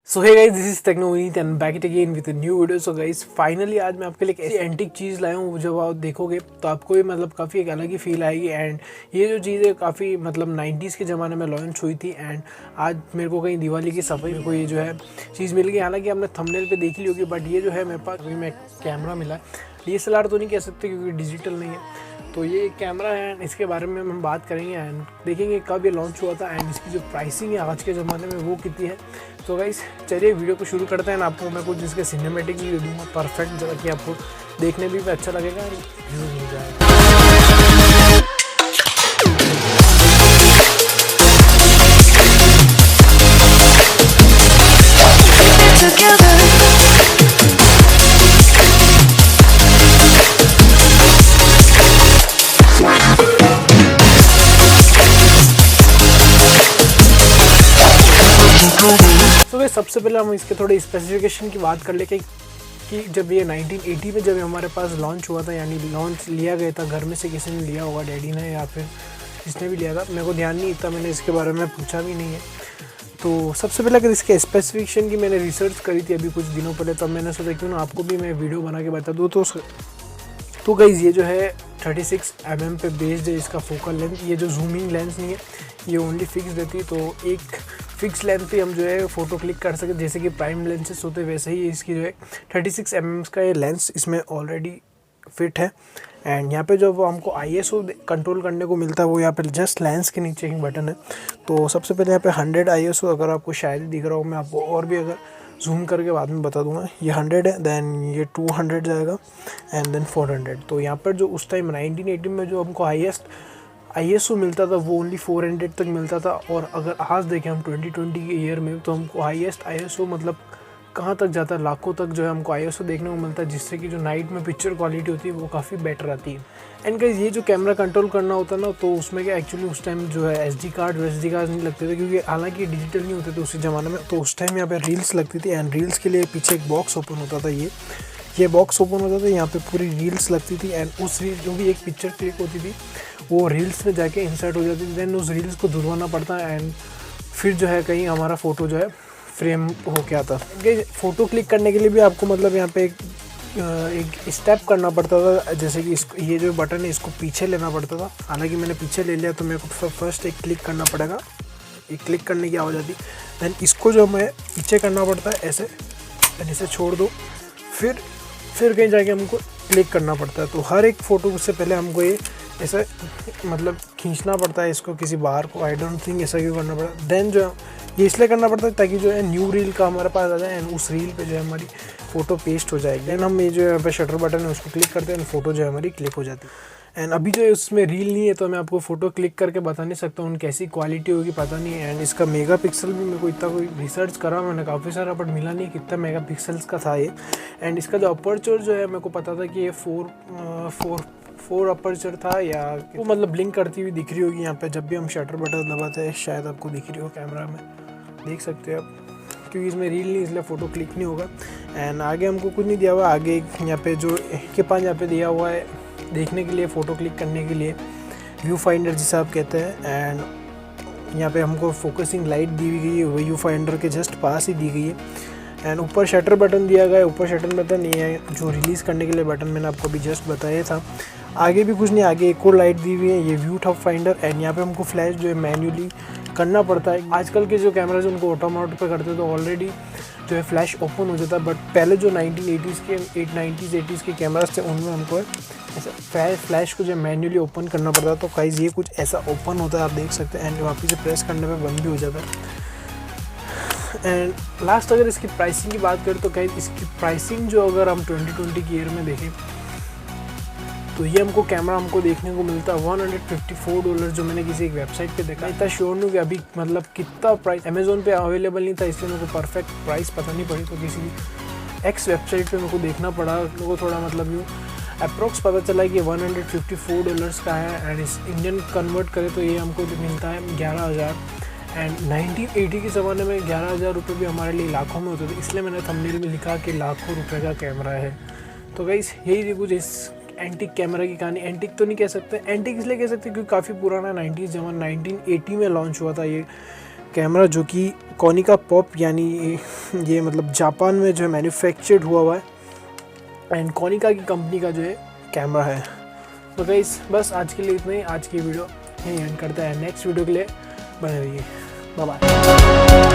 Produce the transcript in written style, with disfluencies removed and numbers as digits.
So hey guys, this is Techno Vineet and back it again with a new video. So guys, finally आज मैं आपके लिए एक ऐसी एंटीक चीज़ लाया हूँ। जब आप देखोगे तो आपको भी मतलब काफ़ी एक अलग ही फील आएगी। एंड ये जो चीज़ है काफ़ी मतलब 90s के ज़माने में लॉन्च हुई थी। एंड आज मेरे को कहीं दिवाली की सफाई मेरे को ये जो है चीज़ मिल गई। हालांकि आपने थंबनेल पे देखी ली होगी, बट ये जो है मेरे पास अभी मैं कैमरा मिला। DSLR तो नहीं कह सकते क्योंकि डिजिटल नहीं है। तो ये एक कैमरा है एंड इसके बारे में हम बात करेंगे एंड देखेंगे कब ये लॉन्च हुआ था एंड इसकी जो प्राइसिंग है आज के ज़माने में वो कितनी है। तो गाइस चलिए वीडियो को शुरू करते हैं। आपको मैं कुछ जिसके सिनेमेटिक भी दे दूँगा परफेक्ट, जरा कि आपको देखने भी अच्छा लगेगा और यूज़ हो जाएगा। तो भाई सबसे पहले हम इसके थोड़े स्पेसिफिकेशन की बात कर ले कि जब ये 1980 में जब हमारे पास लॉन्च हुआ था, यानी लॉन्च लिया गया था, घर में से किसी ने लिया होगा, डैडी ने या फिर जिसने भी लिया था, मेरे को ध्यान नहीं इतना, मैंने इसके बारे में पूछा भी नहीं है। तो सबसे पहले अगर इसके स्पेसिफिकेशन की मैंने रिसर्च करी थी अभी कुछ दिनों पहले, तब मैंने सोचा क्यों ना आपको भी मैं वीडियो बना के बता दूँ। तो गाइस ये जो है 36 mm पे बेस्ड है इसका फोकल लेंथ। ये जो जूमिंग लेंस नहीं है, ये ओनली फिक्स रहती है। तो एक फिक्स लेंथ पे हम जो है फ़ोटो क्लिक कर सकते, जैसे कि प्राइम लेंसेस होते हैं वैसे ही इसकी जो है 36 mm का ये लेंस इसमें ऑलरेडी फिट है। एंड यहाँ पे जो हमको ISO कंट्रोल करने को मिलता है वो यहाँ पे जस्ट लेंस के नीचे एक बटन है। तो सबसे पहले यहाँ पे 100 ISO, अगर आपको शायद दिख रहा हो, मैं आपको और भी अगर जूम करके बाद में बता दूंगा। ये 100 है, देन ये 200 जाएगा एंड देन 400। तो यहाँ पर जो उस टाइम 1980 में जो हमको हाईएस्ट ISO मिलता था वो ओनली 400 तक मिलता था। और अगर आज देखें हम 2020 के ईयर में, तो हमको हाईएस्ट ISO मतलब कहाँ तक जाता है, लाखों तक जो है हमको ISO देखने को मिलता है, जिससे कि जो नाइट में पिक्चर क्वालिटी होती है वो काफ़ी बेटर आती है। एंड गाइस ये जो कैमरा कंट्रोल करना होता है ना, तो उसमें क्या एक्चुअली उस टाइम जो है SD कार्ड नहीं लगते थे, क्योंकि हालांकि डिजिटल नहीं होते थे उसी ज़माने में। तो उस टाइम यहाँ पे रील्स लगती थी एंड रील्स के लिए पीछे एक बॉक्स ओपन होता था। ये बॉक्स ओपन होता था, यहाँ पे पूरी रील्स लगती थी एंड उस रील जो भी एक पिक्चर क्लिक होती थी वो रील्स में जाके इंसर्ट हो जाती थी। देन उस रील्स को धुलवाना पड़ता है एंड फिर जो है कहीं हमारा फ़ोटो जो है फ्रेम हो के आता। फ़ोटो क्लिक करने के लिए भी आपको मतलब यहाँ पे एक स्टेप करना पड़ता था, जैसे कि इसको ये जो बटन है इसको पीछे लेना पड़ता था। हालांकि मैंने पीछे ले लिया, तो मेरे को फर्स्ट एक क्लिक करना पड़ेगा। एक क्लिक करने की आवाज़ आती, दैन इसको जो मैं पीछे करना पड़ता है ऐसे, दैन इसे छोड़ दो, फिर कहीं जाके हमको क्लिक करना पड़ता है। तो हर एक फ़ोटो से पहले हमको ये ऐसे मतलब खींचना पड़ता है इसको किसी बाहर को। आई डोंट थिंक ऐसा क्यों करना पड़ता है। देन जो ये इसलिए करना पड़ता है ताकि जो है न्यू रील का हमारे पास आ जाए एंड उस रील पे जो है हमारी फ़ोटो पेस्ट हो जाएगी। देन हम ये जो है शटर बटन है उसको क्लिक करते हैं एंड फ़ोटो जो है हमारी क्लिक हो जाती है। एंड अभी जो है उसमें रील नहीं है, तो मैं आपको फ़ोटो क्लिक करके बता नहीं सकता हूँ कैसी क्वालिटी होगी, पता नहीं है। एंड इसका मेगापिक्सल भी मेरे को इतना कोई रिसर्च करा मैंने काफ़ी सारा, बट मिला नहीं कितना मेगापिक्सल्स का था ये। एंड इसका जो अपर्चर जो है मेरे को पता था कि ये 4 अपर्चर था, या वो मतलब ब्लिंक करती हुई दिख रही होगी यहाँ पे जब भी हम शटर बटन दबाते हैं। शायद आपको दिख रही हो, कैमरा में देख सकते हो आप, क्योंकि इसमें रील नहीं इसलिए फ़ोटो क्लिक नहीं होगा। एंड आगे हमको कुछ नहीं दिया हुआ। आगे यहाँ पे जो के पास यहाँ पे दिया हुआ है देखने के लिए, फ़ोटो क्लिक करने के लिए, व्यू फाइंडर जिसे आप कहते हैं। एंड यहाँ पे हमको फोकसिंग लाइट दी गई है, वो व्यू फाइंडर के जस्ट पास ही दी गई है। एंड ऊपर शटर बटन दिया गया है। ऊपर शटर बटन ये है जो रिलीज़ करने के लिए बटन मैंने आपको अभी जस्ट बताया था। आगे भी कुछ नहीं, आगे एक और लाइट दी हुई है, ये व्यू टॉप फाइंडर। एंड यहाँ पे हमको फ्लैश जो है मैन्युअली करना पड़ता है। आजकल के जो कैमराज हैं उनको ऑटो पे करते हैं तो ऑलरेडी जो है फ्लैश ओपन हो जाता है, बट पहले जो 1980s के 80s के कैमराज थे उनमें हमको ऐसा फ्लैश को जो मैन्युअली ओपन करना पड़ता है। तो गाइस ये कुछ ऐसा ओपन होता है, आप देख सकते हैं। एंड वापस से प्रेस करने पे बंद भी हो जाता है। एंड लास्ट अगर इसकी प्राइसिंग की बात करें तो गाइस इसकी प्राइसिंग जो अगर हम 2020 के ईयर में देखें तो ये हमको कैमरा हमको देखने को मिलता है $154, जो मैंने किसी एक वेबसाइट पे देखा। इतना श्योर नहीं कि अभी मतलब कितना प्राइस, अमेज़ोन पे अवेलेबल नहीं था इसलिए मेरे को परफेक्ट प्राइस पता नहीं पड़ी, तो किसी एक्स वेबसाइट पे मेरे को देखना पड़ा। मेरे को थोड़ा मतलब यूँ अप्रोक्स पता चला कि $154 का है। एंड इस इंडियन कन्वर्ट करें तो ये हमको मिलता है 11,000। एंड 1980 के ज़माने में 11,000 रुपये भी हमारे लिए लाखों में होते थे, इसलिए मैंने थंबनेल में लिखा कि लाखों रुपए का कैमरा है। तो गाइस यही थी कुछ इस एंटिक कैमरा की कहानी। एंटिक तो नहीं कह सकते, एंटिक इसलिए कह सकते क्योंकि काफ़ी पुराना 90s ज़माना, 1980 में लॉन्च हुआ था ये कैमरा जो कि कोनिका पॉप यानी ये मतलब जापान में जो है मैन्युफैक्चर्ड हुआ है एंड कोनिका की कंपनी का जो है कैमरा है। तो गाइस बस आज के लिए इतना ही। आज की वीडियो यहीं एंड करता है। नेक्स्ट वीडियो के लिए बने रहिए। Bye bye.